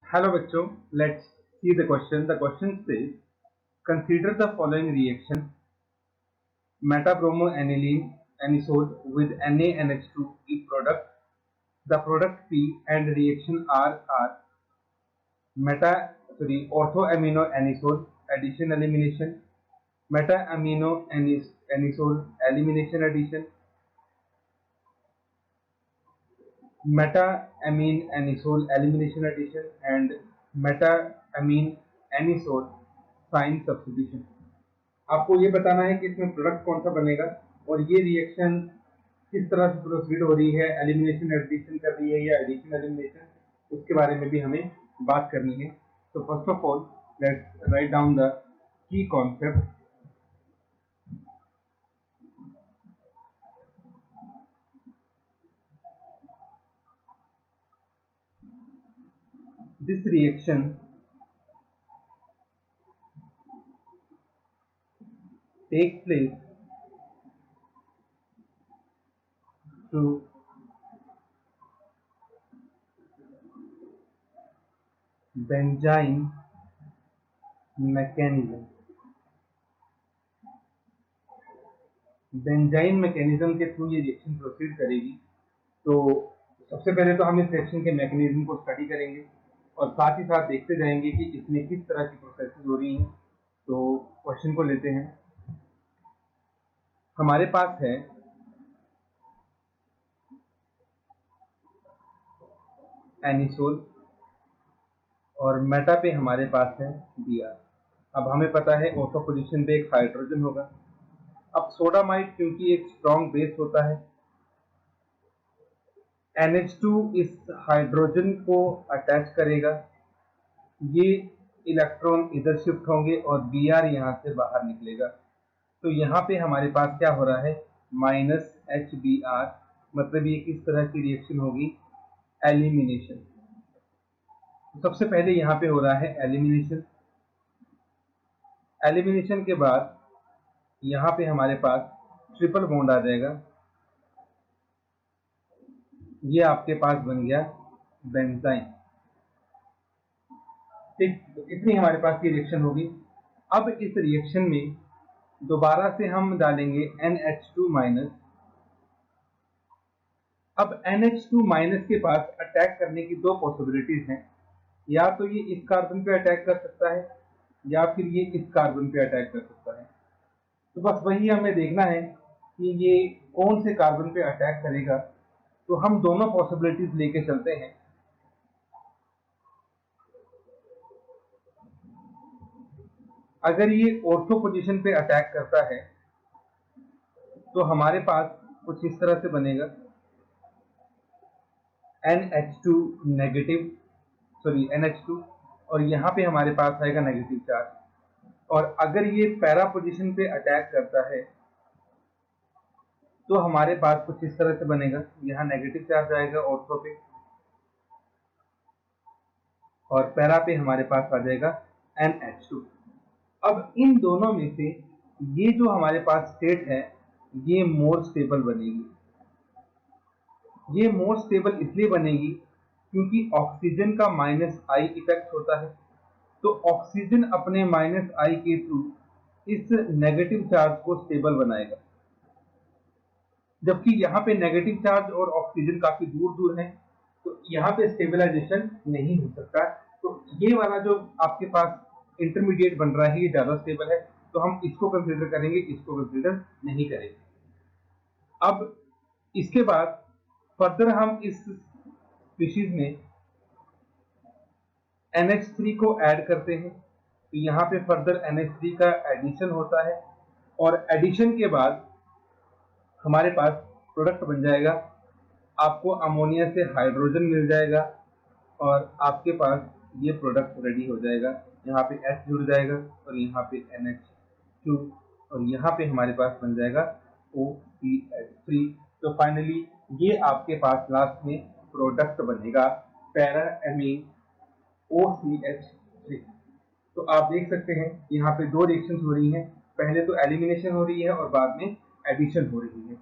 Hello बच्चों, let's see the question. The question says, consider the following reaction: metabromoaniline anisole with NaNH2 is product. The product P and reaction R are orthoamino anisole addition elimination, meta-amino anisole elimination addition, meta-amine anisole elimination addition, and meta-amine anisole साइन substitution. आपको ये बताना है कि इसमें product कौन सा बनेगा और ये रिएक्शन किस तरह से प्रोसीड हो रही है, एलिमिनेशन एडिशन कर रही है या एडिशन एलिमिनेशन, उसके बारे में भी हमें बात करनी है। तो first of all let's write down the key concept. This reaction takes place through benzene mechanism. Benzene mechanism के थ्रू ये रिएक्शन प्रोसीड करेगी। तो सबसे पहले तो हम इस रिएक्शन के मैकेनिज्म को स्टडी करेंगे और साथ ही साथ देखते जाएंगे कि इसमें किस तरह की प्रोसेसेस हो रही हैं। तो क्वेश्चन को लेते हैं। हमारे पास है एनिसोल और मेटा पे हमारे पास है Br। अब हमें पता है ऑर्थो पोजीशन पे एक हाइड्रोजन होगा। अब सोडामाइड क्योंकि एक स्ट्रॉन्ग बेस होता है, NH2 इस हाइड्रोजन को अटैच करेगा, ये इलेक्ट्रॉन इधर शिफ्ट होंगे और Br यहाँ से बाहर निकलेगा। तो यहाँ पे हमारे पास क्या हो रहा है, -HBr, मतलब ये किस तरह की रिएक्शन होगी, एलिमिनेशन। सबसे पहले यहाँ पे हो रहा है एलिमिनेशन। एलिमिनेशन के बाद यहाँ पे हमारे पास ट्रिपल बॉन्ड आ जाएगा, ये आपके पास बन गया बेंजाइन। ठीक, तो इतनी हमारे पास ये रिएक्शन होगी। अब इस रिएक्शन में दोबारा से हम डालेंगे NH2-। अब NH2- के पास अटैक करने की दो पॉसिबिलिटीज हैं, या तो ये इस कार्बन पे अटैक कर सकता है या फिर ये इस कार्बन पे अटैक कर सकता है। तो बस वही हमें देखना है कि ये कौन से कार्बन पे अटैक करेगा। तो हम दोनों पॉसिबिलिटीज लेके चलते हैं। अगर ये ऑर्थो पोजीशन पे अटैक करता है तो हमारे पास कुछ इस तरह से बनेगा, NH2 और यहाँ पे हमारे पास आएगा नेगेटिव चार्ज। और अगर ये पैरा पोजीशन पे अटैक करता है तो हमारे पास कुछ इस तरह से बनेगा, यहाँ नेगेटिव चार्ज आएगा ऑर्थो पे और पैरा पे हमारे पास आ जाएगा NH2। अब इन दोनों में से ये जो हमारे पास स्टेट है ये मोर स्टेबल बनेगी। ये मोर स्टेबल इसलिए बनेगी क्योंकि ऑक्सीजन का -I इफेक्ट होता है। तो ऑक्सीजन अपने -I के थ्रू इस नेगेटिव चार्ज को स्टेबल बनाएगा, जबकि यहाँ पे नेगेटिव चार्ज और ऑक्सीजन काफी दूर दूर है, तो यहाँ पे स्टेबलाइजेशन नहीं हो सकता। तो ये वाला जो आपके पास इंटरमीडिएट बन रहा है ये ज्यादा स्टेबल है, तो हम इसको कंसीडर करेंगे, इसको कंसीडर नहीं करेंगे। अब इसके बाद फर्दर हम इस स्पीशीज में NH3 को ऐड करते हैं। तो यहाँ पे फर्दर NH3 का एडिशन होता है और एडिशन के बाद हमारे पास प्रोडक्ट बन जाएगा। आपको अमोनिया से हाइड्रोजन मिल जाएगा और आपके पास ये प्रोडक्ट रेडी हो जाएगा। यहाँ पे H जुड़ जाएगा और यहाँ पे NH2 और यहाँ पे हमारे पास बन जाएगा OCH3। तो फाइनली ये आपके पास लास्ट में प्रोडक्ट बनेगा पैरा एमीन OCH3। तो आप देख सकते हैं यहाँ पे दो रिएक्शंस हो रही हैं, पहले तो एलिमिनेशन हो रही है और बाद में एडिशन हो रही है।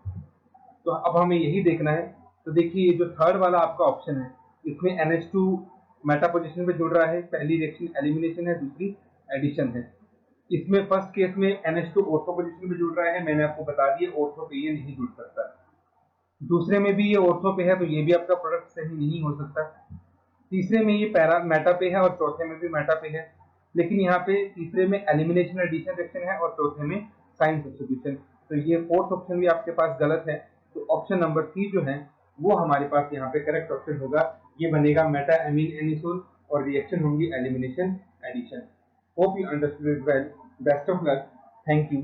तो अब हमें यही देखना है। तो देखिए ये जो थर्ड वाला आपका ऑप्शन है इसमें NH2 मेटा पोजीशन पे जुड़ रहा है। पहली रिएक्शन एलिमिनेशन है, दूसरी एडिशन है। इसमें फर्स्ट केस में NH2 ऑर्थो पोजीशन पे जुड़ रहा है, मैंने आपको बता दिया ऑर्थो पे ये नहीं जुड़ सकता। दूसरे में भी ये ऑर्थो पे है तो ये भी आपका प्रोडक्ट सही नहीं हो सकता। तीसरे में ये पैरा मेटा पे है और चौथे में भी मेटा पे है, लेकिन यहाँ पे तीसरे में एलिमिनेशन एडिशन रिएक्शन है और चौथे में साइन सब्स्टिट्यूशन। तो ये फोर्थ ऑप्शन भी आपके पास गलत है। तो ऑप्शन नंबर सी जो है वो हमारे पास यहाँ पे करेक्ट ऑप्शन होगा। ये बनेगा मेटा एमीन एनिसोल और रिएक्शन होंगी elimination addition. Hope you understood well. Best of luck. Thank you.